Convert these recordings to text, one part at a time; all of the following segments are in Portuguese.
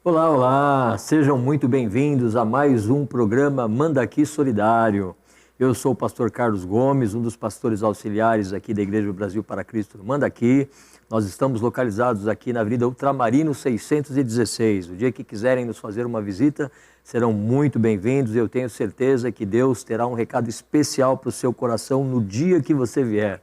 Olá, olá! Sejam muito bem-vindos a mais um programa Manda Aqui Solidário. Eu sou o pastor Carlos Gomes, um dos pastores auxiliares aqui da Igreja do Brasil para Cristo Manda Aqui. Nós estamos localizados aqui na Avenida Ultramarino 616. O dia que quiserem nos fazer uma visita, serão muito bem-vindos. Eu tenho certeza que Deus terá um recado especial para o seu coração no dia que você vier.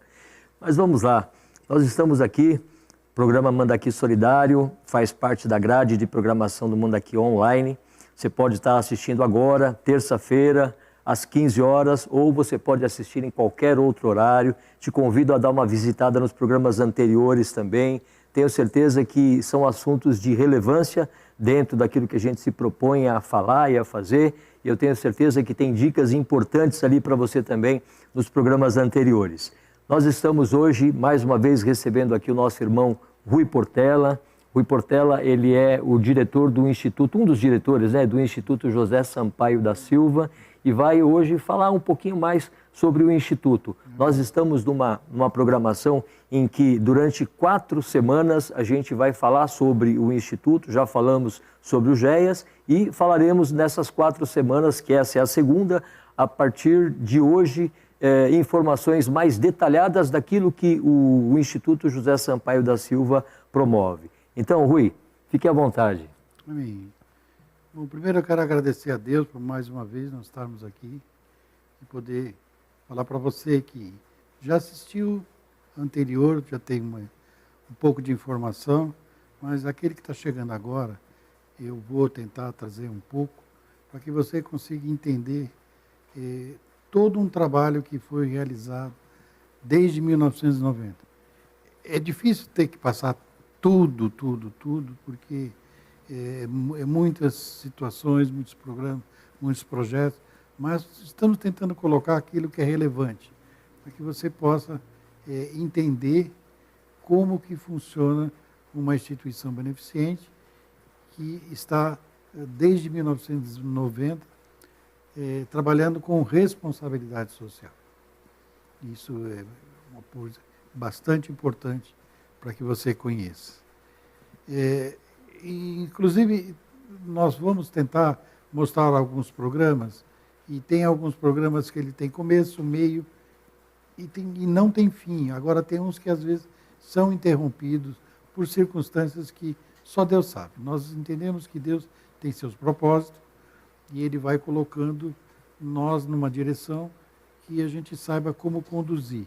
Mas vamos lá, nós estamos aqui. O programa Manda Aqui Solidário faz parte da grade de programação do Manda Aqui Online. Você pode estar assistindo agora, terça-feira, às 15 horas, ou você pode assistir em qualquer outro horário. Te convido a dar uma visitada nos programas anteriores também. Tenho certeza que são assuntos de relevância dentro daquilo que a gente se propõe a falar e a fazer. E eu tenho certeza que tem dicas importantes ali para você também nos programas anteriores. Nós estamos hoje, mais uma vez, recebendo aqui o nosso irmão Rui Portela. Rui Portela, ele é o diretor do Instituto, um dos diretores, do Instituto José Sampaio da Silva, e vai hoje falar um pouquinho mais sobre o Instituto. Nós estamos numa programação em que, durante 4 semanas, a gente vai falar sobre o Instituto, já falamos sobre o GEAS, e falaremos nessas 4 semanas, que essa é a segunda, a partir de hoje, informações mais detalhadas daquilo que o Instituto José Sampaio da Silva promove. Então, Rui, fique à vontade. Amém. Bom, primeiro eu quero agradecer a Deus por mais uma vez nós estarmos aqui e poder falar para você que já assistiu anterior, já tem um pouco de informação, mas aquele que está chegando agora, eu vou tentar trazer um pouco para que você consiga entender todo um trabalho que foi realizado desde 1990. É difícil ter que passar tudo, porque muitas situações, muitos programas, muitos projetos, mas estamos tentando colocar aquilo que é relevante, para que você possa entender como que funciona uma instituição beneficente que está desde 1990 trabalhando com responsabilidade social. Isso é uma coisa bastante importante para que você conheça. Inclusive, nós vamos tentar mostrar alguns programas, e tem alguns programas que ele tem começo, meio, e não tem fim. Agora, tem uns que às vezes são interrompidos por circunstâncias que só Deus sabe. Nós entendemos que Deus tem seus propósitos, e Ele vai colocando nós numa direção que a gente saiba como conduzir.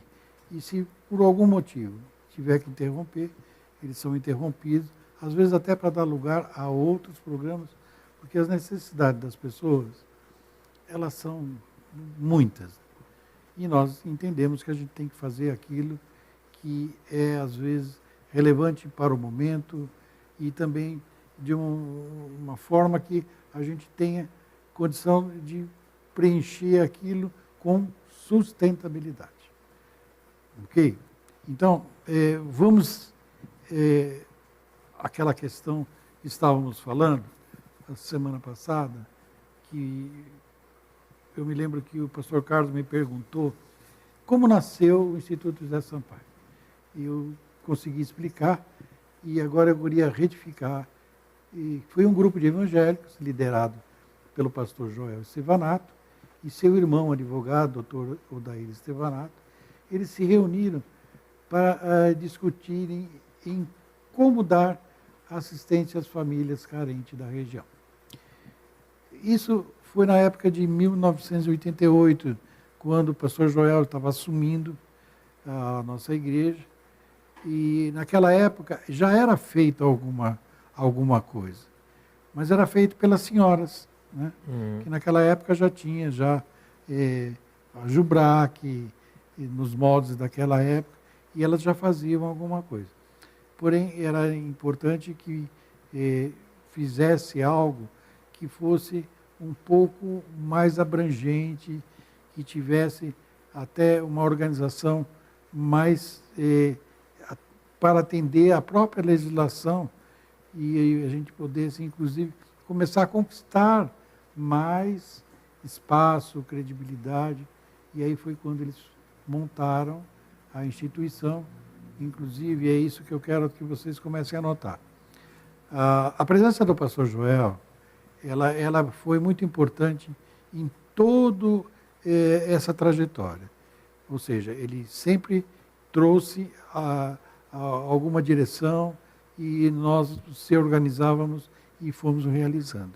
E se por algum motivo tiver que interromper, eles são interrompidos, às vezes até para dar lugar a outros programas, porque as necessidades das pessoas, elas são muitas. E nós entendemos que a gente tem que fazer aquilo que é, às vezes, relevante para o momento e também de uma forma que a gente tenha condição de preencher aquilo com sustentabilidade. Ok? Então, vamos àquela questão que estávamos falando a semana passada, que eu me lembro que o pastor Carlos me perguntou como nasceu o Instituto José Sampaio. E eu consegui explicar, e agora eu queria retificar. E foi um grupo de evangélicos liderado pelo pastor Joel Estevanato e seu irmão advogado, doutor Odair Estevanato. Eles se reuniram para discutirem em como dar assistência às famílias carentes da região. Isso foi na época de 1988, quando o pastor Joel estava assumindo a nossa igreja, e naquela época já era feita alguma coisa, mas era feito pelas senhoras, né? Que naquela época já tinha a Jubrac, nos moldes daquela época, e elas já faziam alguma coisa. Porém, era importante que fizesse algo que fosse um pouco mais abrangente, que tivesse até uma organização mais para atender a própria legislação, e a gente pudesse, inclusive, começar a conquistar mais espaço, credibilidade, e aí foi quando eles montaram a instituição. Inclusive, é isso que eu quero que vocês comecem a notar. A presença do pastor Joel, ela foi muito importante em todo essa trajetória. Ou seja, ele sempre trouxe alguma direção e nós se organizávamos e fomos realizando.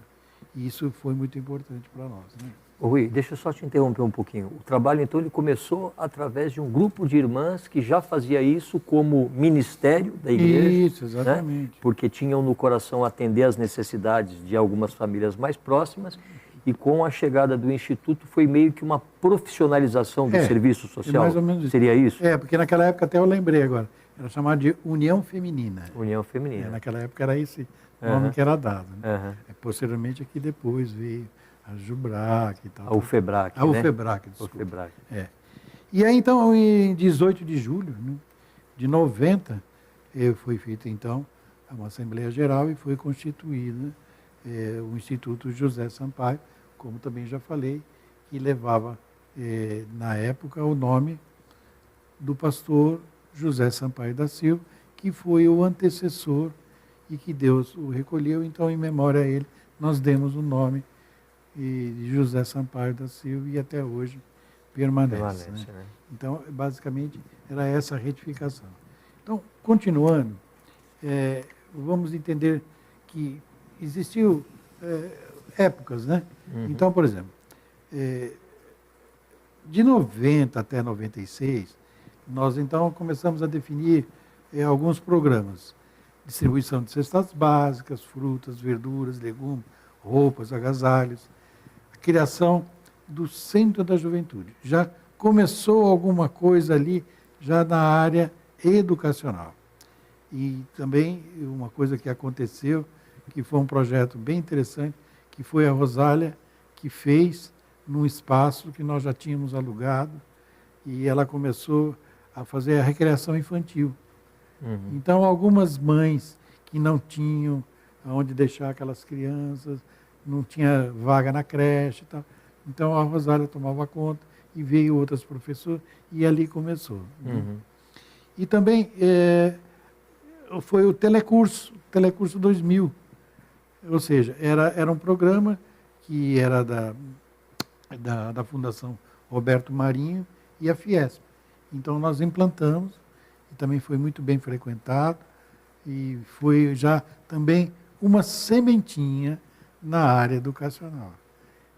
E isso foi muito importante para nós, né? Ô, Rui, deixa eu só te interromper um pouquinho. O trabalho, então, ele começou através de um grupo de irmãs que já fazia isso como ministério da igreja. Isso, exatamente. Né? Porque tinham no coração atender às necessidades de algumas famílias mais próximas. E com a chegada do Instituto foi meio que uma profissionalização do serviço social. Mais ou menos isso. Seria isso? Porque naquela época, até eu lembrei agora, era chamado de União Feminina. União Feminina. Naquela época era esse nome que era dado. Né? Posteriormente aqui depois veio a Jubrac e tal. A UFEBRAC, a UFEBRAC, né? desculpa. UFEBRAC. E aí, então, em 18 de julho, né, de 90, foi feita, então, uma Assembleia Geral e foi constituída o Instituto José Sampaio, como também já falei, que levava, na época, o nome do pastor José Sampaio da Silva, que foi o antecessor e que Deus o recolheu. Então, em memória a ele, nós demos o nome de José Sampaio da Silva e até hoje permanece. Né? Né? Então, basicamente, era essa a retificação. Então, continuando, vamos entender que existiu épocas, né? Então, por exemplo, de 90 até 96, nós então começamos a definir alguns programas. Distribuição de cestas básicas, frutas, verduras, legumes, roupas, agasalhos. A criação do Centro da Juventude. Já começou alguma coisa ali, já na área educacional. E também uma coisa que aconteceu, que foi um projeto bem interessante, que foi a Rosália, que fez num espaço que nós já tínhamos alugado, e ela começou a fazer a recreação infantil. Então, algumas mães que não tinham onde deixar aquelas crianças, não tinha vaga na creche e tal. Então, a Rosália tomava conta e veio outras professoras e ali começou. E também foi o Telecurso 2000. Ou seja, era um programa que era da Fundação Roberto Marinho e a Fiesp. Então, nós implantamos, e também foi muito bem frequentado, e foi já também uma sementinha na área educacional.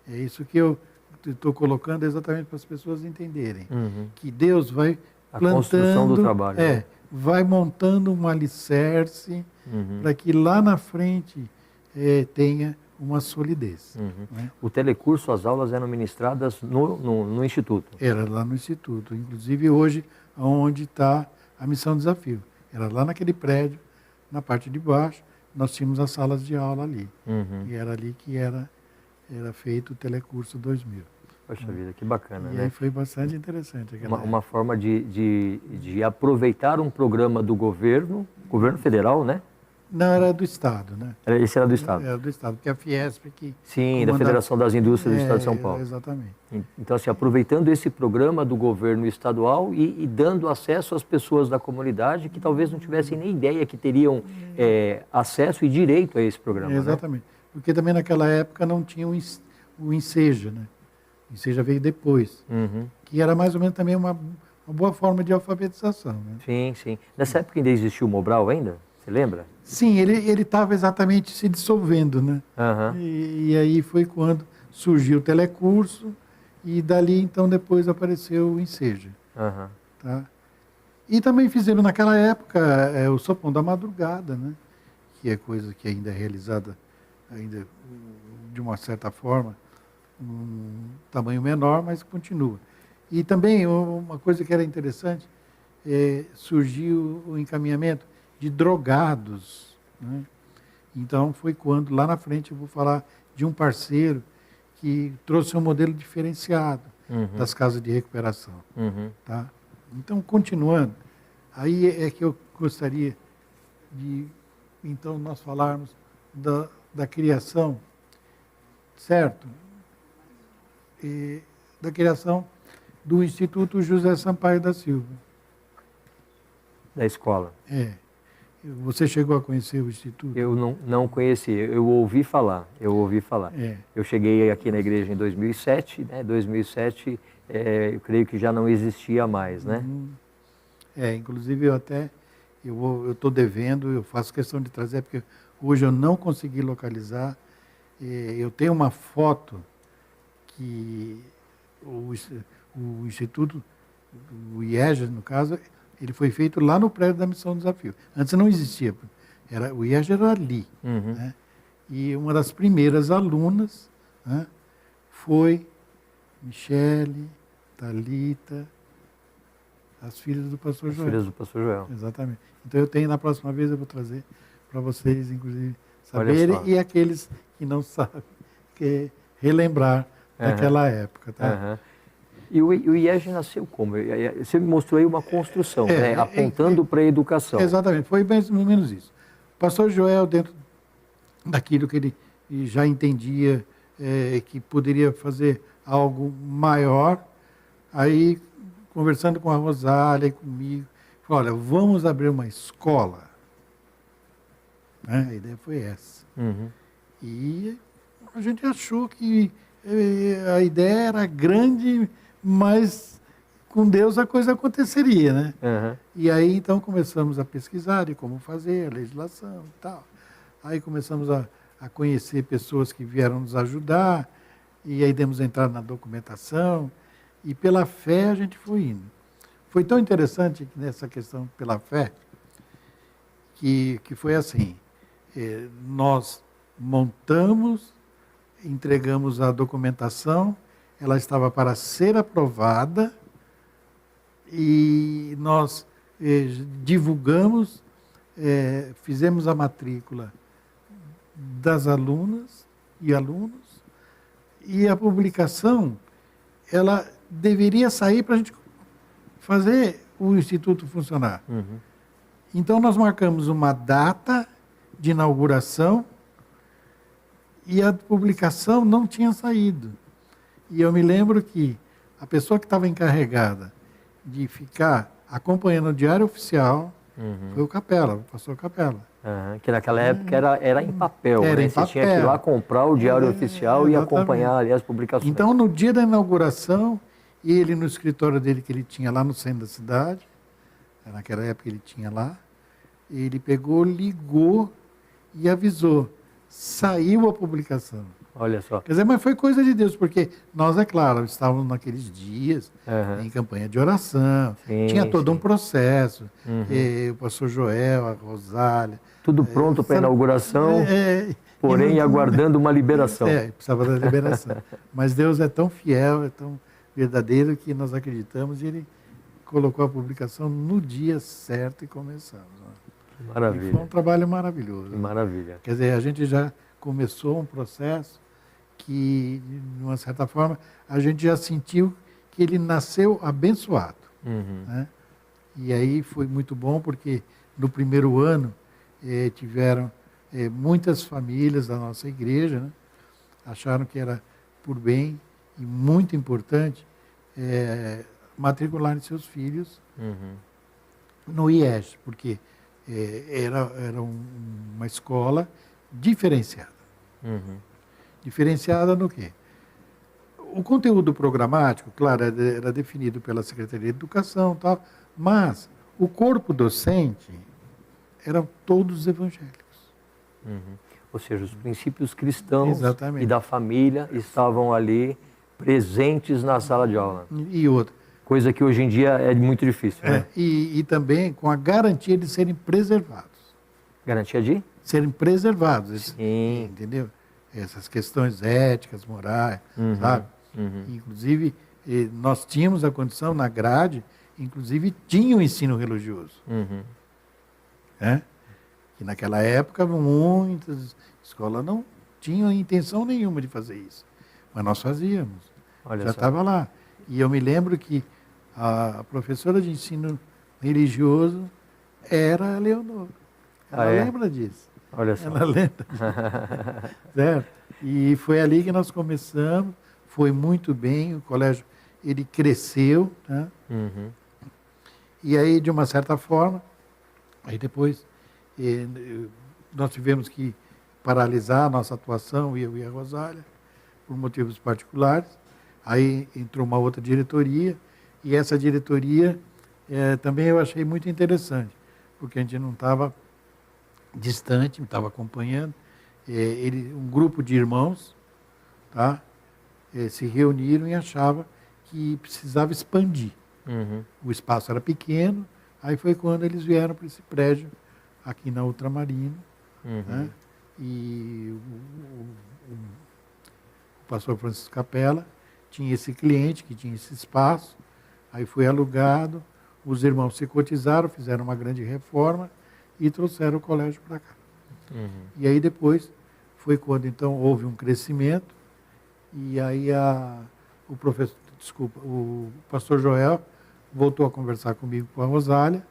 É isso que eu estou colocando exatamente para as pessoas entenderem, que Deus vai plantando, a construção do trabalho, né? Vai montando um alicerce para que lá na frente tenha uma solidez. Né? O telecurso, as aulas eram ministradas no Instituto? Era lá no Instituto, inclusive hoje, onde está a Missão Desafio. Era lá naquele prédio, na parte de baixo, nós tínhamos as salas de aula ali. E era ali que era feito o Telecurso 2000. Poxa vida, que bacana, e né? aí foi bastante interessante. Uma forma de aproveitar um programa do governo federal, né? Não, era do Estado, né? Esse era do Estado? Era do Estado, porque a Fiesp que... Sim, da Federação das Indústrias do Estado de São Paulo. Exatamente. Então, assim, aproveitando esse programa do governo estadual e dando acesso às pessoas da comunidade que talvez não tivessem nem ideia que teriam acesso e direito a esse programa. Exatamente. Né? Porque também naquela época não tinha o Enseja, né? O Enseja veio depois. Que era mais ou menos também uma boa forma de alfabetização. Né? Sim, sim. Nessa época ainda existia o Mobral ainda? Você lembra? Sim, ele estava exatamente se dissolvendo, né? E aí foi quando surgiu o Telecurso e dali então depois apareceu o Enseja. Tá? E também fizemos naquela época o Sopão da Madrugada, né? Que é coisa que ainda é realizada ainda de uma certa forma, um tamanho menor, mas continua. E também uma coisa que era interessante, surgiu o encaminhamento de drogados. Né? Então, foi quando, lá na frente, eu vou falar de um parceiro que trouxe um modelo diferenciado das casas de recuperação. Tá? Então, continuando, aí é que eu gostaria de, então, nós falarmos da criação, certo? Da criação do Instituto José Sampaio da Silva. Da escola. Você chegou a conhecer o Instituto? Eu não conheci, eu ouvi falar. É. Eu cheguei aqui na igreja em 2007, né? 2007, eu creio que já não existia mais, né? Inclusive eu estou devendo, eu faço questão de trazer, porque hoje eu não consegui localizar. Eu tenho uma foto que o Instituto, o IEJA, no caso, ele foi feito lá no prédio da Missão Desafio. Antes não existia. O IEJA era ali. Uhum. Né? E uma das primeiras alunas, né, foi Michele, Thalita, as filhas do pastor Joel. Filhas do pastor Joel. Exatamente. Então eu tenho, na próxima vez eu vou trazer para vocês, inclusive, saberem, e aqueles que não sabem, que relembrar daquela época. Tá? E o IEJ nasceu como? Você me mostrou aí uma construção, né? Apontando para a educação. Exatamente, foi mais ou menos isso. O pastor Joel, dentro daquilo que ele já entendia, que poderia fazer algo maior, aí, conversando com a Rosália e comigo, falou, olha, vamos abrir uma escola. Né? A ideia foi essa. Uhum. E a gente achou que a ideia era grande, mas com Deus a coisa aconteceria, né? Uhum. E aí então começamos a pesquisar de como fazer, a legislação e tal. Aí começamos a conhecer pessoas que vieram nos ajudar, e aí demos entrada na documentação, e pela fé a gente foi indo. Foi tão interessante nessa questão pela fé, que foi assim, nós montamos, entregamos a documentação, ela estava para ser aprovada, e nós divulgamos, fizemos a matrícula das alunas e alunos, e a publicação, ela deveria sair para a gente fazer o Instituto funcionar. Uhum. Então nós marcamos uma data de inauguração e a publicação não tinha saído. E eu me lembro que a pessoa que estava encarregada de ficar acompanhando o Diário Oficial foi o Capela, o pastor Capela. Que naquela época era em papel, Era né? em Você papel. tinha que ir lá comprar o Diário Oficial e acompanhar ali as publicações. Então, no dia da inauguração, ele no escritório dele que ele tinha lá no centro da cidade, naquela época ele tinha lá, ele pegou, ligou e avisou. Saiu a publicação. Olha só. Quer dizer, mas foi coisa de Deus, porque nós, é claro, estávamos naqueles dias em campanha de oração, tinha todo um processo, o pastor Joel, a Rosália. Tudo pronto para a inauguração, porém aguardando uma liberação. Precisava da liberação. Mas Deus é tão fiel, é tão verdadeiro, que nós acreditamos, e Ele colocou a publicação no dia certo e começamos. Maravilha. E foi um trabalho maravilhoso. Que maravilha. Quer dizer, a gente já começou um processo que, de uma certa forma, a gente já sentiu que ele nasceu abençoado. Né? E aí foi muito bom, porque no primeiro ano tiveram muitas famílias da nossa igreja, né? Acharam que era por bem e muito importante matricularem seus filhos no IES, porque era uma escola diferenciada. Diferenciada no quê? O conteúdo programático, claro, era definido pela Secretaria de Educação e tal, mas o corpo docente eram todos evangélicos. Ou seja, os princípios cristãos Exatamente. E da família estavam ali presentes na sala de aula. E outra. Coisa que hoje em dia é muito difícil, né? E também com a garantia de serem preservados. Garantia de? Serem preservados. Sim. Entendeu? Essas questões éticas, morais, sabe? Inclusive, nós tínhamos a condição na grade, inclusive tinha o ensino religioso. Que naquela época muitas escolas não tinham intenção nenhuma de fazer isso. Mas nós fazíamos. Olha já só. estava lá. E eu me lembro que a professora de ensino religioso era a Leonor. Ela lembra disso. Olha só. Ela lembra. Certo? E foi ali que nós começamos. Foi muito bem. O colégio, ele cresceu. Né? E aí, de uma certa forma, aí depois Nós tivemos que paralisar a nossa atuação, eu e a Rosália, por motivos particulares. Aí entrou uma outra diretoria, e essa diretoria também eu achei muito interessante, porque a gente não estava distante, estava acompanhando. Um grupo de irmãos, tá, se reuniram e achavam que precisava expandir. Uhum. O espaço era pequeno, aí foi quando eles vieram para esse prédio aqui na Ultramarino, Uhum. né? E o pastor Francisco Capella tinha esse cliente que tinha esse espaço, aí foi alugado, os irmãos se cotizaram, fizeram uma grande reforma e trouxeram o colégio para cá. Uhum. E aí depois foi quando então houve um crescimento, e aí o pastor Joel voltou a conversar comigo, com a Rosália,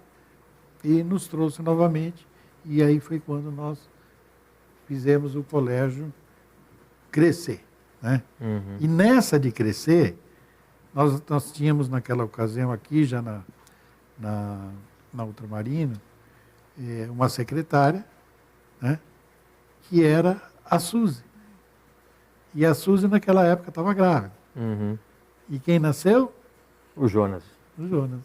e nos trouxe novamente, e aí foi quando nós fizemos o colégio crescer, né? Uhum. E nessa de crescer, nós tínhamos naquela ocasião aqui, já na Ultramarino, uma secretária, né, que era a Suzy. E a Suzy naquela época estava grávida. Uhum. E quem nasceu? O Jonas. O Jonas.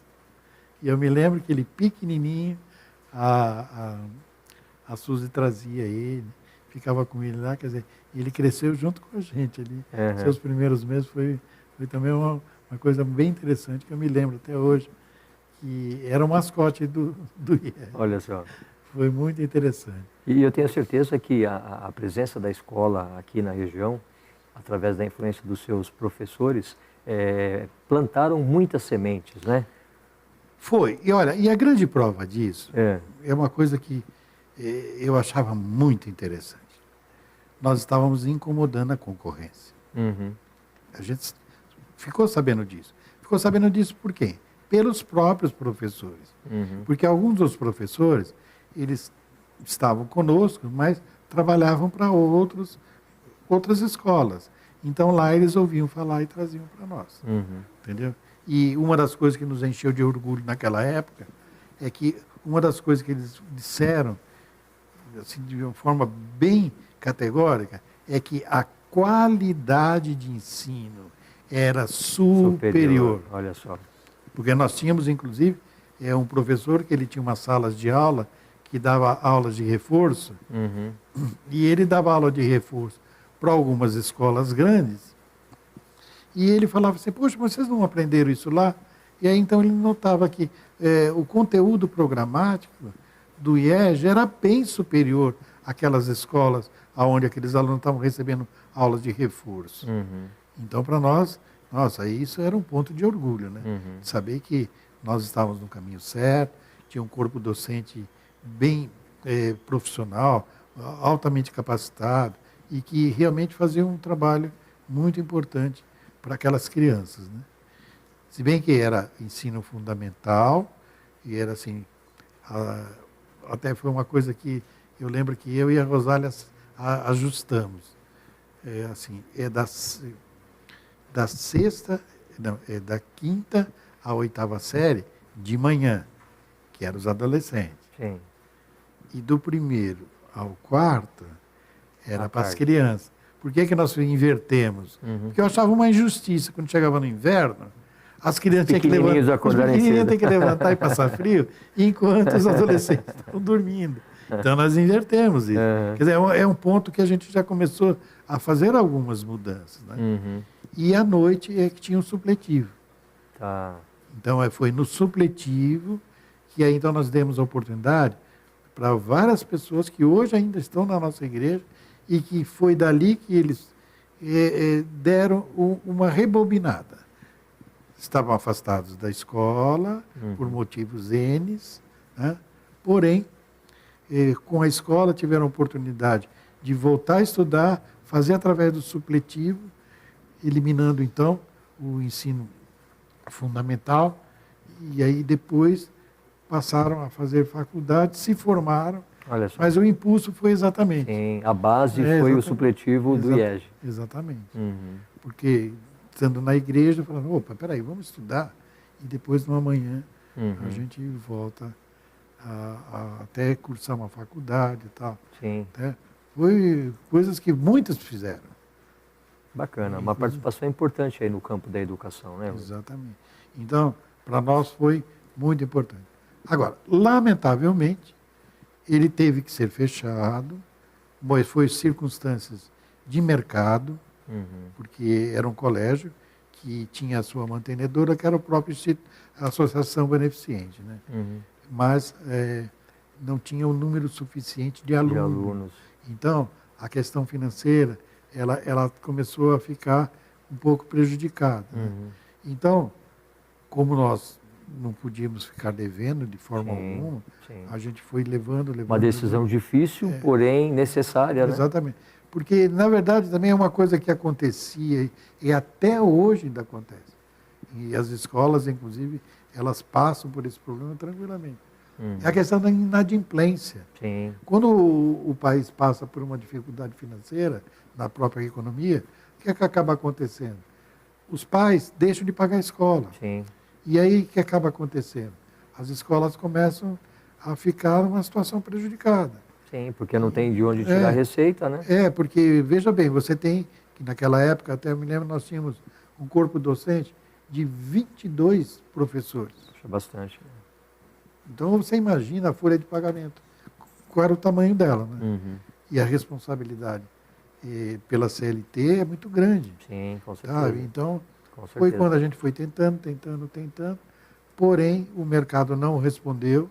E eu me lembro que ele pequenininho, a Suzy trazia ele, ficava com ele lá, quer dizer, ele cresceu junto com a gente ali. Uhum. Seus primeiros meses foi também uma coisa bem interessante, que eu me lembro até hoje, que era o mascote do IES. Olha só. Foi muito interessante. E eu tenho certeza que a presença da escola aqui na região, através da influência dos seus professores, plantaram muitas sementes, né? Foi. E olha, e a grande prova disso é uma coisa que eu achava muito interessante. Nós estávamos incomodando a concorrência. Uhum. A gente ficou sabendo disso. Ficou sabendo disso por quê? Pelos próprios professores. Uhum. Porque alguns dos professores, eles estavam conosco, mas trabalhavam para outras escolas. Então lá eles ouviam falar e traziam para nós. Uhum. Entendeu? E uma das coisas que nos encheu de orgulho naquela época é que uma das coisas que eles disseram, assim, de uma forma bem categórica, é que a qualidade de ensino era superior. Olha só. Porque nós tínhamos, inclusive, um professor que ele tinha umas salas de aula que dava aulas de reforço, Uhum. e ele dava aula de reforço para algumas escolas grandes, e ele falava assim, poxa, mas vocês não aprenderam isso lá? E aí então ele notava que o conteúdo programático do IEG era bem superior àquelas escolas onde aqueles alunos estavam recebendo aulas de reforço. Uhum. Então, para nós, nossa, isso era um ponto de orgulho, né? Uhum. Saber que nós estávamos no caminho certo, tinha um corpo docente bem profissional, altamente capacitado, e que realmente fazia um trabalho muito importante para aquelas crianças, né? Se bem que era ensino fundamental, e era assim, até foi uma coisa que eu lembro que eu e a Rosália ajustamos. Da quinta à oitava série, de manhã, que eram os adolescentes. Sim. E do primeiro ao quarto, era para as tarde. crianças. Por que nós invertemos? Uhum. Porque eu achava uma injustiça. Quando chegava no inverno, as crianças tinham que Pequenininhos acordarem cedo. tinham que levantar e passar frio, enquanto os adolescentes estavam dormindo. Então nós invertemos isso. Uhum. Quer dizer, é um ponto que a gente já começou a fazer algumas mudanças, né? Uhum. E à noite é que tinha um supletivo. Tá. Então foi no supletivo que aí então nós demos a oportunidade para várias pessoas que hoje ainda estão na nossa igreja e que foi dali que eles deram uma rebobinada. Estavam afastados da escola por motivos N, né? Porém, com a escola tiveram a oportunidade de voltar a estudar, fazer através do supletivo, eliminando então o ensino fundamental, e aí depois passaram a fazer faculdade, se formaram, Olha só. mas o impulso foi exatamente. Sim, a base foi exatamente. o supletivo do IEG. Exatamente. Uhum. Porque, estando na igreja, falando, opa, peraí, vamos estudar, e depois no amanhã a gente volta até cursar uma faculdade e tal. Sim. Né? Foi coisas que muitas fizeram. Bacana, uma participação importante aí no campo da educação, né, Rui? Exatamente. Então, para nós foi muito importante. Agora, lamentavelmente, ele teve que ser fechado, mas foi circunstâncias de mercado, porque era um colégio que tinha a sua mantenedora, que era o próprio a Associação Beneficente, né? Mas não tinha um número suficiente de alunos. Então, a questão financeira, ela começou a ficar um pouco prejudicada. Né? Então, como nós não podíamos ficar devendo de forma alguma, a gente foi levando. Uma decisão difícil, porém necessária, né? Exatamente. Porque, na verdade, também é uma coisa que acontecia e até hoje ainda acontece. E as escolas, inclusive, elas passam por esse problema tranquilamente. É a questão da inadimplência. Sim. Quando o país passa por uma dificuldade financeira, na própria economia, o que é que acaba acontecendo? Os pais deixam de pagar a escola. Sim. E aí, o que acaba acontecendo? As escolas começam a ficar numa situação prejudicada. Sim, porque não tem de onde tirar receita, né? Porque, veja bem, você tem, que naquela época, até eu me lembro, nós tínhamos um corpo docente de 22 professores. Acho bastante. Então, você imagina a folha de pagamento. Qual era o tamanho dela, né? E a responsabilidade pela CLT é muito grande. Sim, com certeza. Então, foi quando a gente foi tentando, porém, o mercado não respondeu,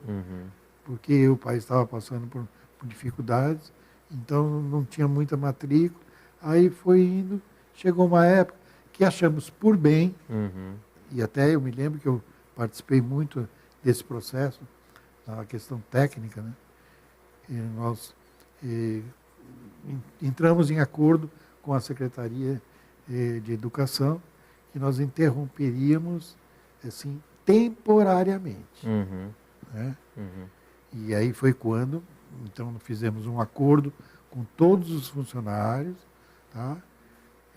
porque o país estava passando por dificuldades, então não tinha muita matrícula. Aí foi indo, chegou uma época que achamos por bem, e até eu me lembro que eu participei muito desse processo, na questão técnica, né? E nós entramos em acordo com a Secretaria de Educação que nós interromperíamos assim, temporariamente. Né? E aí foi quando, então, fizemos um acordo com todos os funcionários, tá?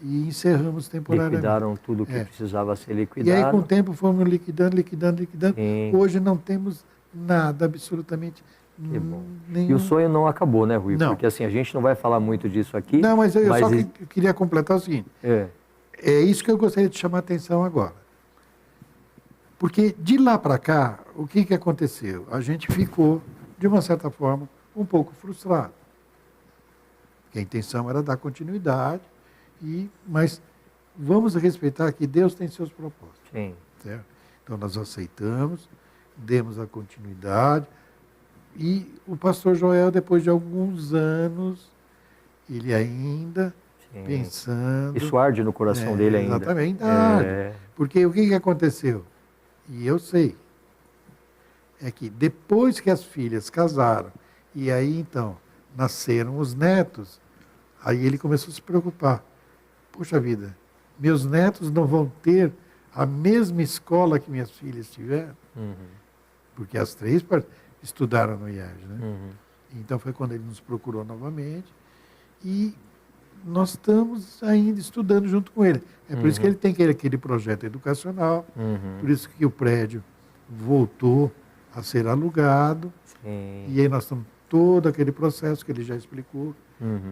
E encerramos temporariamente. Liquidaram tudo que precisava ser liquidado. E aí, com o tempo, fomos liquidando. Sim. Hoje não temos nada, absolutamente nenhum. E o sonho não acabou, né, Rui? Não. Porque assim, a gente não vai falar muito disso aqui. Não, mas eu só queria completar o seguinte. É isso que eu gostaria de chamar a atenção agora. Porque de lá para cá, o que aconteceu? A gente ficou, de uma certa forma, um pouco frustrado. Porque a intenção era dar continuidade, mas vamos respeitar que Deus tem seus propósitos. Sim. Certo? Então nós aceitamos, demos a continuidade, e o pastor Joel, depois de alguns anos, ele ainda pensando... Isso arde no coração dele ainda. Exatamente, arde. Porque o que aconteceu? E eu sei, é que depois que as filhas casaram, e aí então nasceram os netos, aí ele começou a se preocupar. Puxa vida, meus netos não vão ter a mesma escola que minhas filhas tiveram? Porque as três estudaram no IERJ, né? Então foi quando ele nos procurou novamente e nós estamos ainda estudando junto com ele. É por isso que ele tem aquele projeto educacional, por isso que o prédio voltou a ser alugado. E aí nós estamos todo aquele processo que ele já explicou,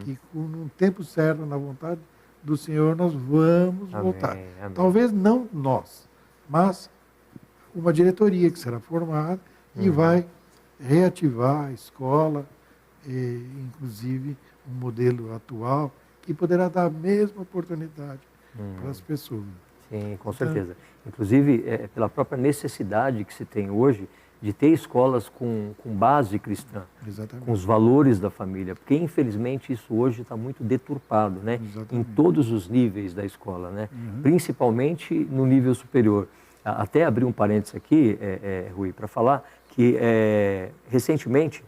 que com um tempo certo, na vontade do Senhor, nós vamos voltar. Amém. Talvez não nós, mas uma diretoria que será formada e vai reativar a escola, inclusive um modelo atual, que poderá dar a mesma oportunidade para as pessoas. Sim, com certeza. Inclusive, pela própria necessidade que se tem hoje de ter escolas com base cristã, com os valores da família, porque infelizmente isso hoje está muito deturpado, né? Em todos os níveis da escola, né? Principalmente no nível superior. Até abrir um parênteses aqui, Rui, para falar que recentemente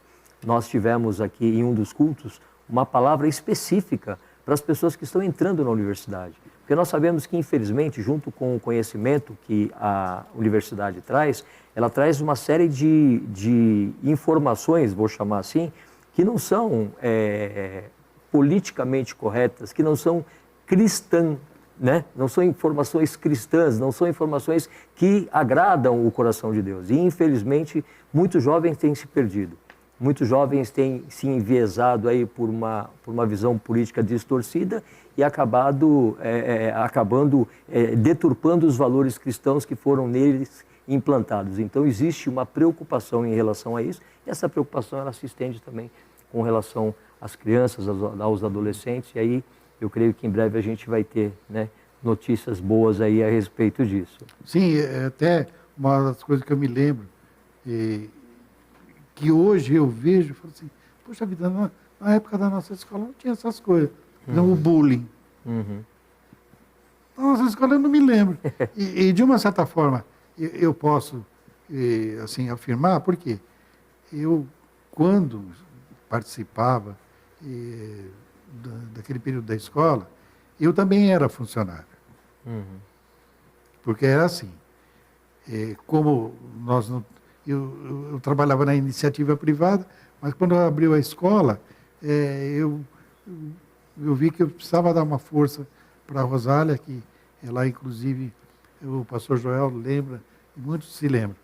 nós tivemos aqui em um dos cultos uma palavra específica para as pessoas que estão entrando na universidade. Porque nós sabemos que, infelizmente, junto com o conhecimento que a universidade traz, ela traz uma série de informações, vou chamar assim, que não são politicamente corretas, que não são né? Não são informações cristãs, não são informações que agradam o coração de Deus. E, infelizmente, muitos jovens têm se perdido. Muitos jovens têm se enviesado aí por uma visão política distorcida e acabando deturpando os valores cristãos que foram neles implantados. Então, existe uma preocupação em relação a isso, e essa preocupação ela se estende também com relação às crianças, aos adolescentes, e aí eu creio que em breve a gente vai ter, né, notícias boas aí a respeito disso. Sim, até uma das coisas que eu me lembro, que hoje eu vejo, eu falo assim, poxa vida, na época da nossa escola não tinha essas coisas. Não, o bullying. Na nossa escola eu não me lembro. E de uma certa forma, eu posso assim, afirmar, porque eu, quando participava daquele período da escola, eu também era funcionário. Porque era assim, como nós não... Eu trabalhava na iniciativa privada, mas quando abriu a escola, eu vi que eu precisava dar uma força para a Rosália, que ela, inclusive, o pastor Joel lembra, e muitos se lembram.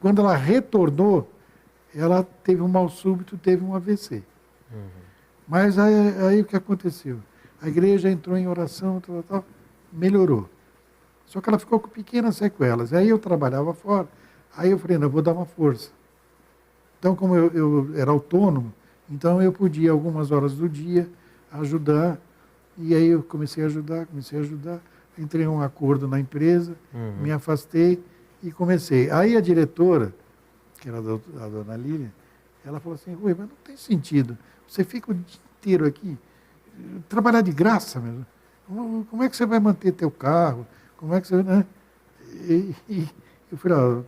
Quando ela retornou, ela teve um mal súbito, teve um AVC. Mas aí o que aconteceu? A igreja entrou em oração, tal, melhorou. Só que ela ficou com pequenas sequelas. Aí eu trabalhava fora. Aí eu falei, não, eu vou dar uma força. Então, como eu era autônomo, então eu podia, algumas horas do dia, ajudar. E aí eu comecei a ajudar. Entrei em um acordo na empresa, me afastei e comecei. Aí a diretora, que era a dona Lília, ela falou assim, Rui, mas não tem sentido. Você fica o dia inteiro aqui, trabalhar de graça mesmo. Como é que você vai manter teu carro? Como é que você... Né? E eu falei,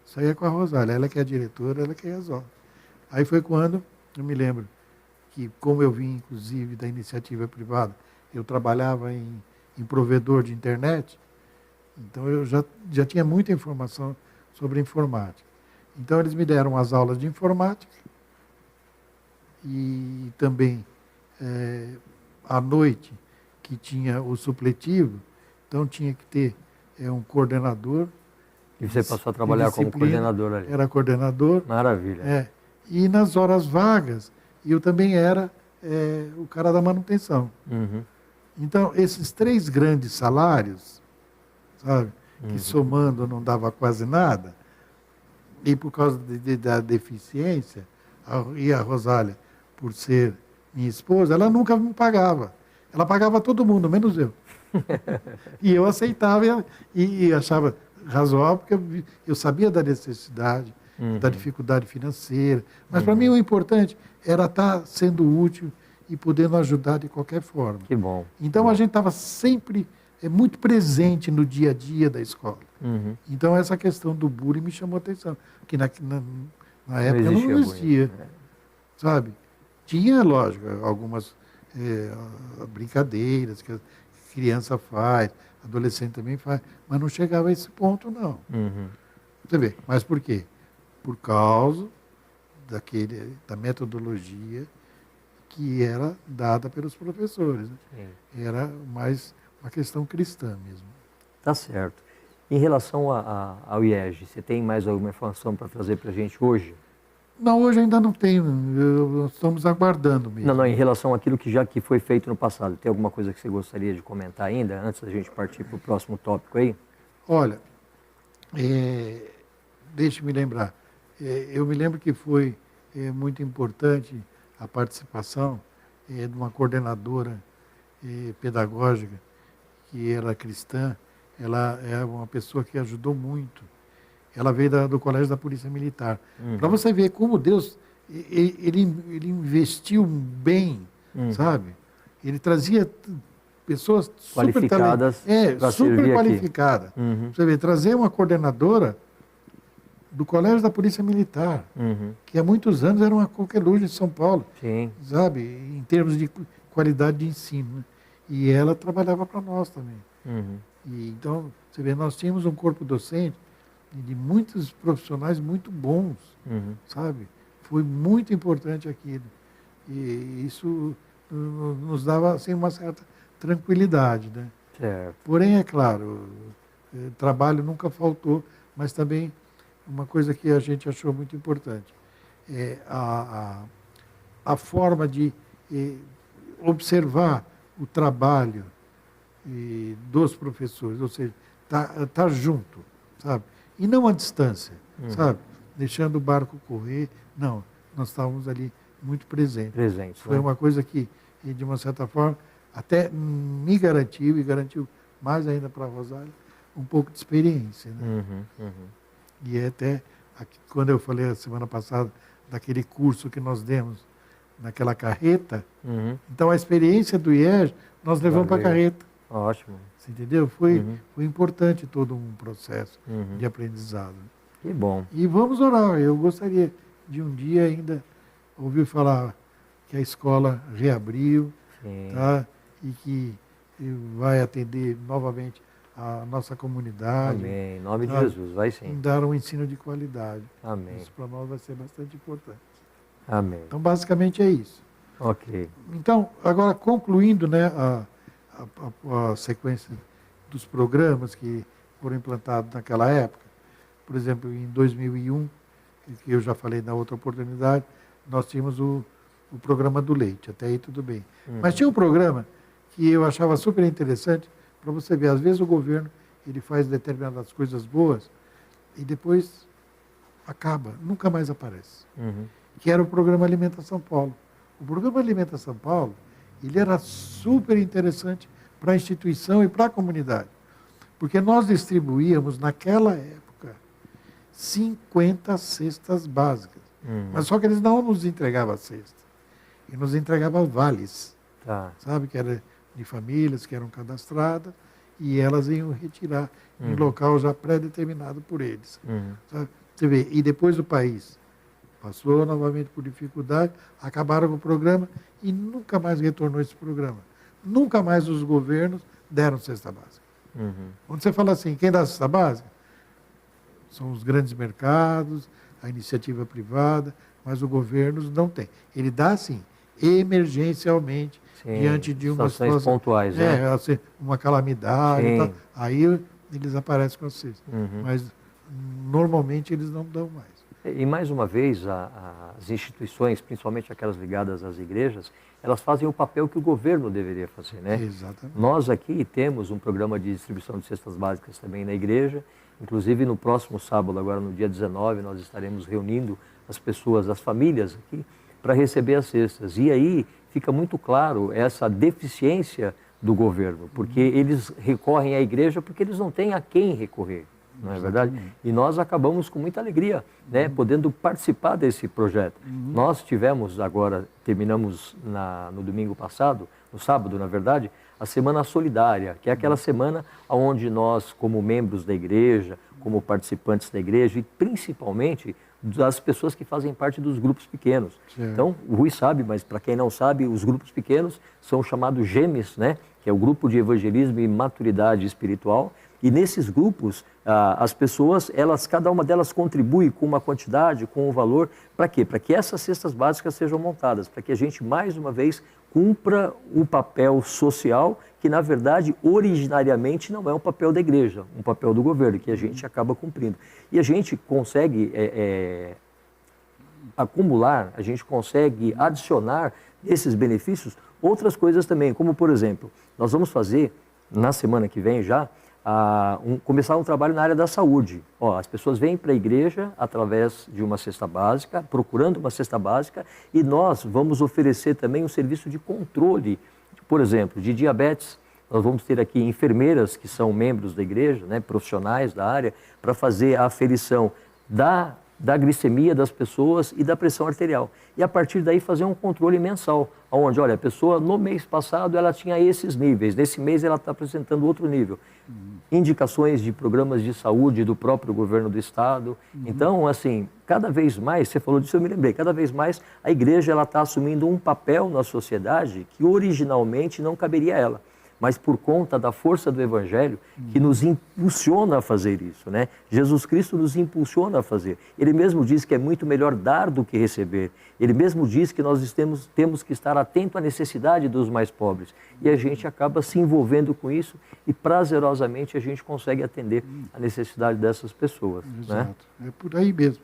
isso aí é com a Rosália, ela que é a diretora, ela que resolve. Aí foi quando, eu me lembro, que como eu vim, inclusive, da iniciativa privada, eu trabalhava em provedor de internet, então eu já tinha muita informação sobre informática. Então eles me deram as aulas de informática e também à noite, que tinha o supletivo, então tinha que ter um coordenador. E você passou a trabalhar como coordenador ali? Era coordenador. Maravilha. E nas horas vagas, eu também era o cara da manutenção. Então, esses 3 grandes salários, sabe, que somando não dava quase nada, e por causa da deficiência, e a Rosália, por ser minha esposa, ela nunca me pagava. Ela pagava todo mundo, menos eu. E eu aceitava e achava razoável, porque eu sabia da necessidade, da dificuldade financeira. Mas para mim o importante era estar sendo útil e podendo ajudar de qualquer forma. Que bom. Então a gente estava sempre muito presente no dia a dia da escola. Então essa questão do bullying me chamou a atenção, que na época não existia, sabe? Tinha, lógico, algumas brincadeiras que a criança faz, adolescente também faz, mas não chegava a esse ponto, não. Você vê, mas por quê? Por causa da metodologia que era dada pelos professores. Né? Era mais uma questão cristã mesmo. Tá certo. Em relação ao IEG, você tem mais alguma informação para trazer para a gente hoje? Não, hoje ainda não tenho. Estamos aguardando mesmo. Não, em relação àquilo que já foi feito no passado. Tem alguma coisa que você gostaria de comentar ainda, antes da gente partir para o próximo tópico aí? Olha, deixe-me lembrar. Eu me lembro que foi muito importante a participação de uma coordenadora pedagógica, que era cristã. Ela é uma pessoa que ajudou muito. Ela veio do Colégio da Polícia Militar. Para você ver como Deus, ele investiu bem, sabe? Ele trazia pessoas qualificadas super qualificadas. Você vê, trazer uma coordenadora do Colégio da Polícia Militar, que há muitos anos era uma coqueluche de São Paulo, sabe? Em termos de qualidade de ensino. Né? E ela trabalhava para nós também. E, então, você vê, nós tínhamos um corpo docente de muitos profissionais muito bons, sabe? Foi muito importante aquilo. E isso nos dava assim, uma certa tranquilidade, né? Certo. Porém, é claro, trabalho nunca faltou, mas também uma coisa que a gente achou muito importante é a forma de observar o trabalho dos professores, ou seja, tá junto, sabe? E não à distância, sabe? Deixando o barco correr, não, nós estávamos ali muito presentes. Foi uma coisa que, de uma certa forma, até me garantiu, e garantiu mais ainda para a Rosália, um pouco de experiência. Né? E até, quando eu falei a semana passada, daquele curso que nós demos naquela carreta, então a experiência do IES, nós levamos para a carreta. Ótimo. Você entendeu? Foi importante todo um processo de aprendizado. Que bom. E vamos orar. Eu gostaria de um dia ainda ouvir falar que a escola reabriu, tá? E que vai atender novamente a nossa comunidade. Amém. Em nome de Jesus, vai sim. E dar um ensino de qualidade. Amém. Isso para nós vai ser bastante importante. Amém. Então, basicamente é isso. Ok. Então, agora concluindo, né, a sequência dos programas que foram implantados naquela época, por exemplo, em 2001, que eu já falei na outra oportunidade, nós tínhamos o programa do leite, até aí tudo bem. Mas tinha um programa que eu achava super interessante, para você ver, às vezes o governo ele faz determinadas coisas boas e depois acaba, nunca mais aparece. Que era o programa Alimenta São Paulo. O programa Alimenta São Paulo, ele era super interessante para a instituição e para a comunidade, porque nós distribuíamos naquela época 50 cestas básicas, mas só que eles não nos entregavam a cesta, e nos entregavam vales, sabe, que era de famílias que eram cadastradas, e elas iam retirar em local já pré-determinado por eles. Sabe? Você vê, e depois o país passou novamente por dificuldade, acabaram com o programa e nunca mais retornou esse programa. Nunca mais os governos deram cesta básica. Quando você fala assim, quem dá cesta básica? São os grandes mercados, a iniciativa privada, mas o governo não tem. Ele dá, sim, emergencialmente, diante de uma situação pontuais, né? Assim, uma calamidade, e tal, aí eles aparecem com a cesta. Mas normalmente eles não dão mais. E mais uma vez, as instituições, principalmente aquelas ligadas às igrejas, elas fazem o papel que o governo deveria fazer, né? Exatamente. Nós aqui temos um programa de distribuição de cestas básicas também na igreja. Inclusive, no próximo sábado, agora no dia 19, nós estaremos reunindo as pessoas, as famílias aqui, para receber as cestas. E aí fica muito claro essa deficiência do governo, porque eles recorrem à igreja porque eles não têm a quem recorrer. Não é verdade? E nós acabamos com muita alegria, né, podendo participar desse projeto. Nós tivemos agora, terminamos no domingo passado, no sábado, na verdade, a Semana Solidária, que é aquela semana onde nós, como membros da igreja, como participantes da igreja e principalmente das pessoas que fazem parte dos grupos pequenos. Então, o Rui sabe, mas para quem não sabe, os grupos pequenos são chamados GEMES, né, que é o Grupo de Evangelismo e Maturidade Espiritual. E nesses grupos, as pessoas, cada uma delas contribui com uma quantidade, com um valor, para quê? Para que essas cestas básicas sejam montadas, para que a gente, mais uma vez, cumpra o papel social, que na verdade, originariamente, não é um papel da igreja, um papel do governo, que a gente acaba cumprindo. E a gente consegue acumular, a gente consegue adicionar esses benefícios outras coisas também, como por exemplo, nós vamos fazer, na semana que vem já, começar um trabalho na área da saúde. As pessoas vêm para a igreja através de uma cesta básica, procurando uma cesta básica, e nós vamos oferecer também um serviço de controle, por exemplo, de diabetes. Nós vamos ter aqui enfermeiras que são membros da igreja, né, profissionais da área, para fazer a aferição da glicemia das pessoas e da pressão arterial. E a partir daí fazer um controle mensal, onde, olha, a pessoa no mês passado ela tinha esses níveis, nesse mês ela está apresentando outro nível. Indicações de programas de saúde do próprio governo do estado. Então, assim, cada vez mais, você falou disso, eu me lembrei, cada vez mais a igreja está assumindo um papel na sociedade que originalmente não caberia a ela. mas por conta da força do Evangelho que nos impulsiona a fazer isso, né? Jesus Cristo nos impulsiona a fazer. Ele mesmo diz que é muito melhor dar do que receber. Ele mesmo diz que nós temos que estar atento à necessidade dos mais pobres. E a gente acaba se envolvendo com isso e prazerosamente a gente consegue atender a necessidade dessas pessoas. Exato, né? É por aí mesmo.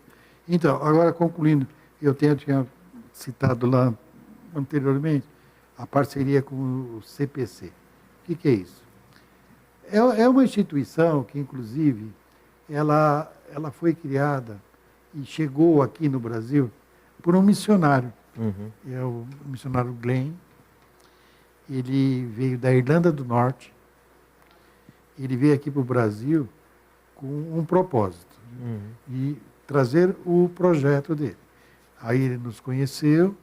Então, agora concluindo, eu tinha citado lá anteriormente a parceria com o CPC. O que é isso? É uma instituição que, inclusive, ela foi criada e chegou aqui no Brasil por um missionário. É o missionário Glenn. Ele veio da Irlanda do Norte. Ele veio aqui para o Brasil com um propósito, de trazer o projeto dele. Aí ele nos conheceu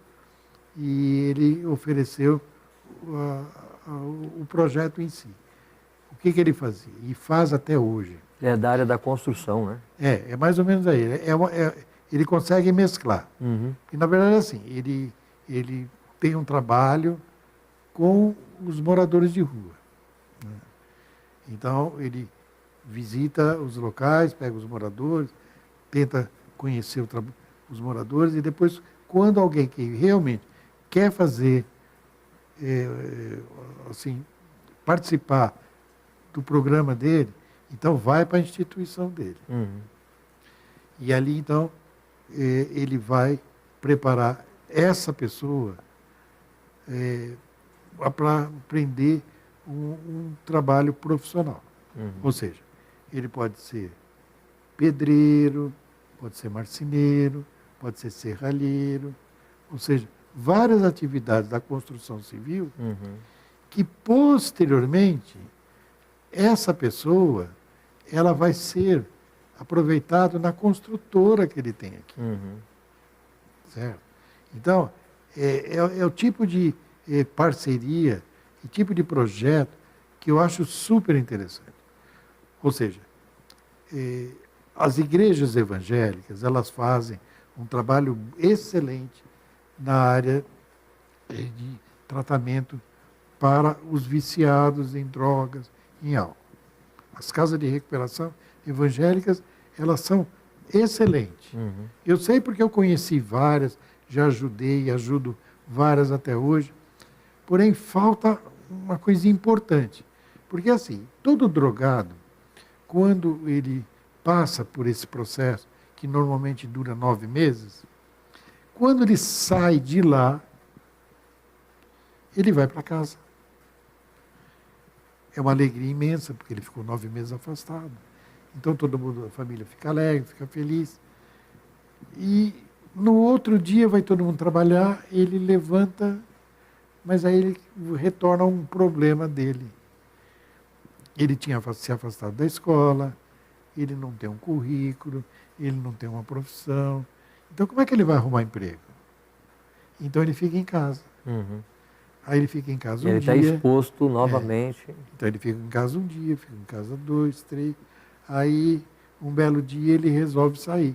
e ele ofereceu o projeto em si. O que ele fazia? E faz até hoje. É da área da construção, né? É mais ou menos aí. Ele consegue mesclar. E, na verdade, é assim, ele tem um trabalho com os moradores de rua. Né? Então, ele visita os locais, pega os moradores, tenta conhecer os moradores e depois, quando alguém que realmente quer fazer, assim, participar do programa dele, então vai para a instituição dele. E ali, então, ele vai preparar essa pessoa para aprender um trabalho profissional. Ou seja, ele pode ser pedreiro, pode ser marceneiro, pode ser serralheiro, ou seja, várias atividades da construção civil que, posteriormente, essa pessoa ela vai ser aproveitada na construtora que ele tem aqui. Certo? Então, é o tipo de parceria, e tipo de projeto que eu acho super interessante. Ou seja, as igrejas evangélicas, elas fazem um trabalho excelente na área de tratamento para os viciados em drogas, em álcool. As casas de recuperação evangélicas, elas são excelentes. Eu sei porque eu conheci várias, já ajudei e ajudo várias até hoje, porém falta uma coisa importante. Porque assim, todo drogado, quando ele passa por esse processo, que normalmente dura 9 meses, quando ele sai de lá, ele vai para casa. É uma alegria imensa, porque ele ficou 9 meses afastado. Então todo mundo, a família fica alegre, fica feliz. E no outro dia vai todo mundo trabalhar, ele levanta, mas aí ele retorna a um problema dele. Ele tinha se afastado da escola, ele não tem um currículo, ele não tem uma profissão. Então como é que ele vai arrumar emprego? Então ele fica em casa. Aí ele fica em casa um dia. Ele está exposto novamente. Então ele fica em casa um dia, fica em casa 2, 3. Aí, um belo dia, ele resolve sair.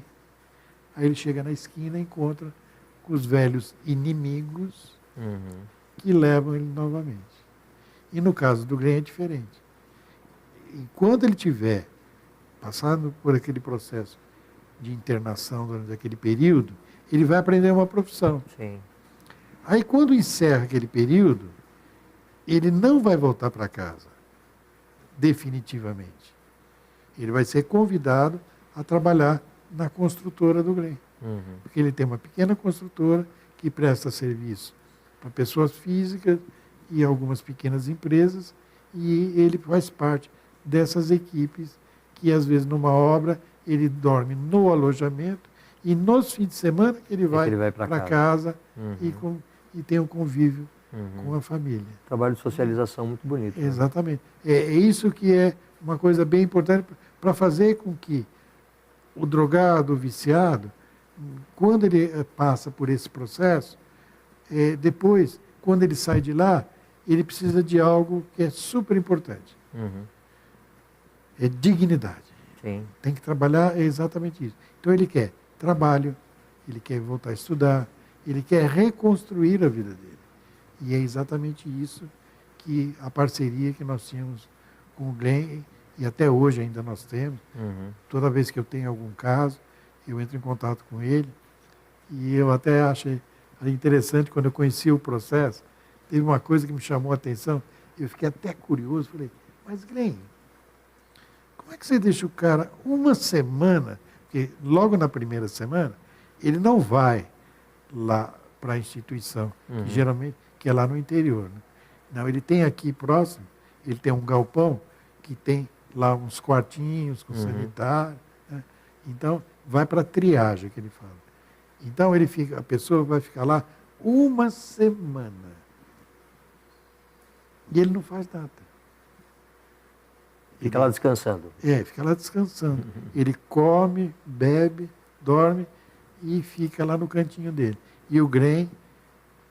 Aí ele chega na esquina e encontra com os velhos inimigos que levam ele novamente. E no caso do Glenn é diferente. Enquanto ele estiver passando por aquele processo de internação durante aquele período, ele vai aprender uma profissão. Sim. Aí, quando encerra aquele período, ele não vai voltar para casa, definitivamente. Ele vai ser convidado a trabalhar na construtora do Glenn. Porque ele tem uma pequena construtora que presta serviço para pessoas físicas e algumas pequenas empresas, e ele faz parte dessas equipes que, às vezes, numa obra, ele dorme no alojamento e nos fins de semana que ele vai para casa e tem um convívio com a família. Trabalho de socialização muito bonito. Exatamente. É isso que é uma coisa bem importante para fazer com que o drogado, o viciado, quando ele passa por esse processo, depois, quando ele sai de lá, ele precisa de algo que é super importante. É dignidade. Sim. Tem que trabalhar, é exatamente isso. Então ele quer trabalho, ele quer voltar a estudar, ele quer reconstruir a vida dele. E é exatamente isso que a parceria que nós tínhamos com o Glenn, e até hoje ainda nós temos. Toda vez que eu tenho algum caso, eu entro em contato com ele. E eu até achei interessante, quando eu conheci o processo, teve uma coisa que me chamou a atenção, eu fiquei até curioso, falei, mas Glenn, como é que você deixa o cara uma semana, porque logo na primeira semana, ele não vai lá para a instituição, que geralmente que é lá no interior. Né? Não, ele tem aqui próximo, ele tem um galpão que tem lá uns quartinhos com sanitário. Né? Então, vai para a triagem, que ele fala. Então, a pessoa vai ficar lá uma semana. E ele não faz nada. Fica lá descansando. Fica lá descansando. Ele come, bebe, dorme e fica lá no cantinho dele. E o Glenn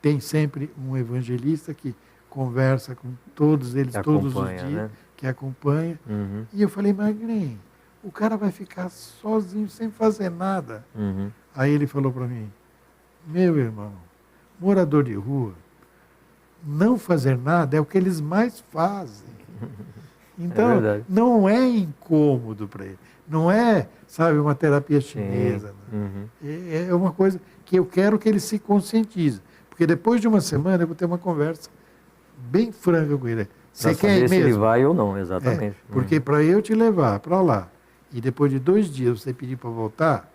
tem sempre um evangelista que conversa com todos eles todos os dias, né? Que acompanha. E eu falei, mas Glenn, o cara vai ficar sozinho, sem fazer nada. Aí ele falou para mim, meu irmão, morador de rua, não fazer nada é o que eles mais fazem. Então, não é incômodo para ele. Não é, sabe, uma terapia chinesa. É uma coisa que eu quero que ele se conscientize. Porque depois de uma semana eu vou ter uma conversa bem franca com ele. Você quer ir mesmo? Se ele vai ou não, exatamente. Porque para eu te levar para lá e depois de 2 dias você pedir para voltar,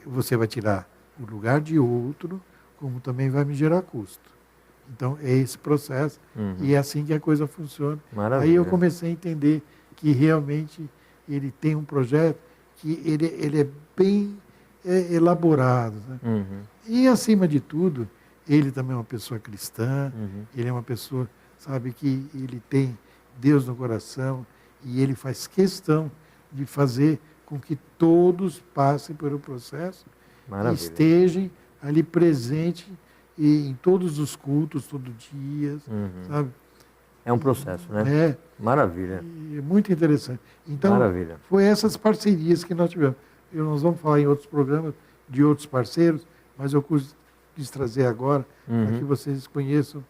você vai tirar o lugar de outro, como também vai me gerar custo. Então, é esse processo e é assim que a coisa funciona. Maravilha. Aí eu comecei a entender que realmente ele tem um projeto que ele é bem elaborado. Né? E, acima de tudo, ele também é uma pessoa cristã, ele é uma pessoa, sabe, que ele tem Deus no coração e ele faz questão de fazer com que todos passem pelo processo e estejam ali presentes em todos os cultos, todo dia, sabe? É um processo, né? Maravilha. É muito interessante. Então, foi essas parcerias que nós tivemos. Nós vamos falar em outros programas de outros parceiros, mas eu quis trazer agora para que vocês conheçam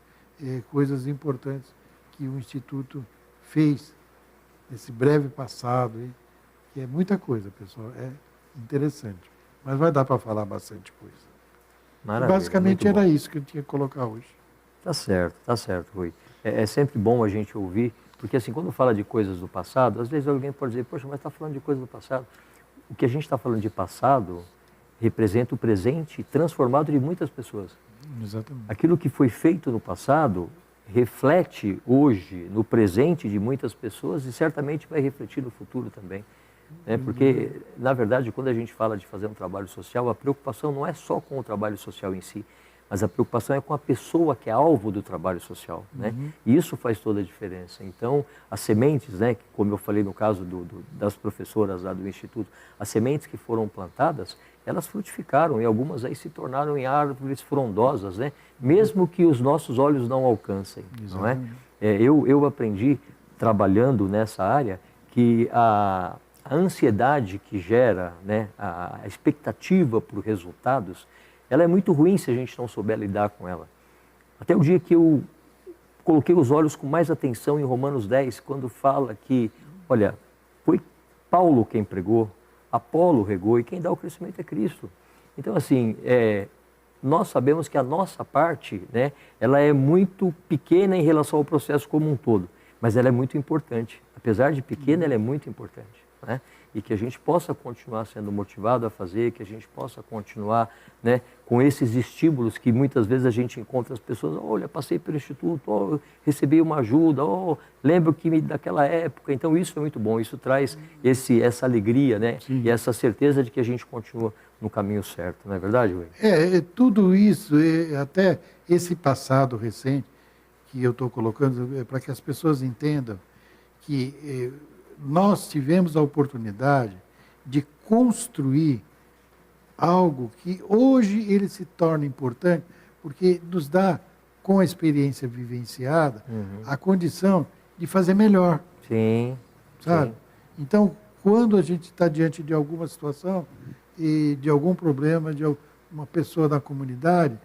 coisas importantes que o Instituto fez nesse breve passado, que é muita coisa, pessoal. É interessante. Mas vai dar para falar bastante coisa. Maravilha, basicamente era isso que eu tinha que colocar hoje. Tá certo, Rui. É sempre bom a gente ouvir, porque assim, quando fala de coisas do passado, às vezes alguém pode dizer, poxa, mas está falando de coisas do passado. O que a gente está falando de passado representa o presente transformado de muitas pessoas. Exatamente. Aquilo que foi feito no passado reflete hoje no presente de muitas pessoas e certamente vai refletir no futuro também. Porque, na verdade, quando a gente fala de fazer um trabalho social, a preocupação não é só com o trabalho social em si, mas a preocupação é com a pessoa que é alvo do trabalho social. E isso faz toda a diferença. Então, as sementes, como eu falei no caso das professoras lá do Instituto, as sementes que foram plantadas, elas frutificaram e algumas aí se tornaram em árvores frondosas, mesmo que os nossos olhos não alcancem. Não é? Eu aprendi, trabalhando nessa área, que a ansiedade que gera, a expectativa por resultados, ela é muito ruim se a gente não souber lidar com ela. Até o dia que eu coloquei os olhos com mais atenção em Romanos 10, quando fala que, olha, foi Paulo quem pregou, Apolo regou e quem dá o crescimento é Cristo. Então, assim, nós sabemos que a nossa parte, ela é muito pequena em relação ao processo como um todo, mas ela é muito importante. Apesar de pequena, ela é muito importante. E que a gente possa continuar sendo motivado a fazer, que a gente possa continuar com esses estímulos que muitas vezes a gente encontra as pessoas, olha, passei pelo Instituto, recebi uma ajuda, lembro que daquela época. Então isso é muito bom, isso traz essa alegria e essa certeza de que a gente continua no caminho certo, não é verdade, Rui? Tudo isso, até esse passado recente que eu estou colocando, para que as pessoas entendam que nós tivemos a oportunidade de construir algo que hoje ele se torna importante, porque nos dá, com a experiência vivenciada, a condição de fazer melhor. Sim. Sabe? Sim. Então, quando a gente está diante de alguma situação e de algum problema de uma pessoa da comunidade,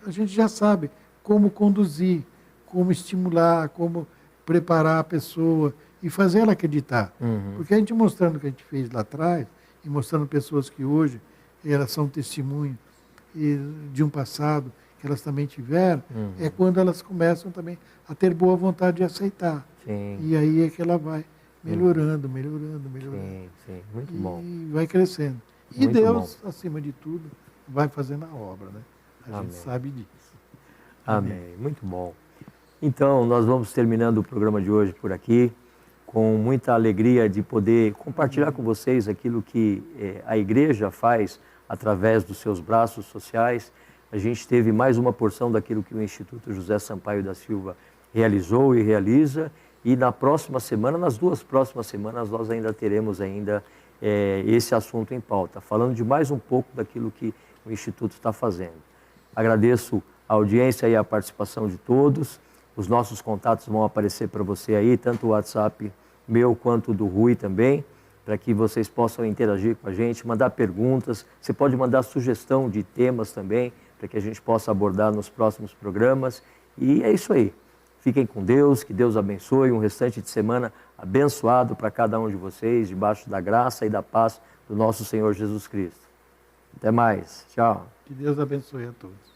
a gente já sabe como conduzir, como estimular, como preparar a pessoa e fazer ela acreditar. Porque a gente mostrando o que a gente fez lá atrás, e mostrando pessoas que hoje elas são testemunho de um passado que elas também tiveram, é quando elas começam também a ter boa vontade de aceitar. Sim. E aí é que ela vai melhorando. Sim, muito bom. E vai crescendo. E Muito Deus, acima de tudo, vai fazendo a obra, né? A Amém. gente sabe disso. Amém. Muito bom. Então, nós vamos terminando o programa de hoje por aqui, com muita alegria de poder compartilhar com vocês aquilo que a igreja faz através dos seus braços sociais. A gente teve mais uma porção daquilo que o Instituto José Sampaio da Silva realizou e realiza, e na próxima semana, nas 2 próximas semanas, nós ainda teremos esse assunto em pauta, falando de mais um pouco daquilo que o Instituto está fazendo. Agradeço a audiência e a participação de todos. Os nossos contatos vão aparecer para você aí, tanto o WhatsApp meu quanto do Rui também, para que vocês possam interagir com a gente, mandar perguntas. Você pode mandar sugestão de temas também, para que a gente possa abordar nos próximos programas. E é isso aí. Fiquem com Deus, que Deus abençoe um restante de semana abençoado para cada um de vocês, debaixo da graça e da paz do nosso Senhor Jesus Cristo. Até mais. Tchau. Que Deus abençoe a todos.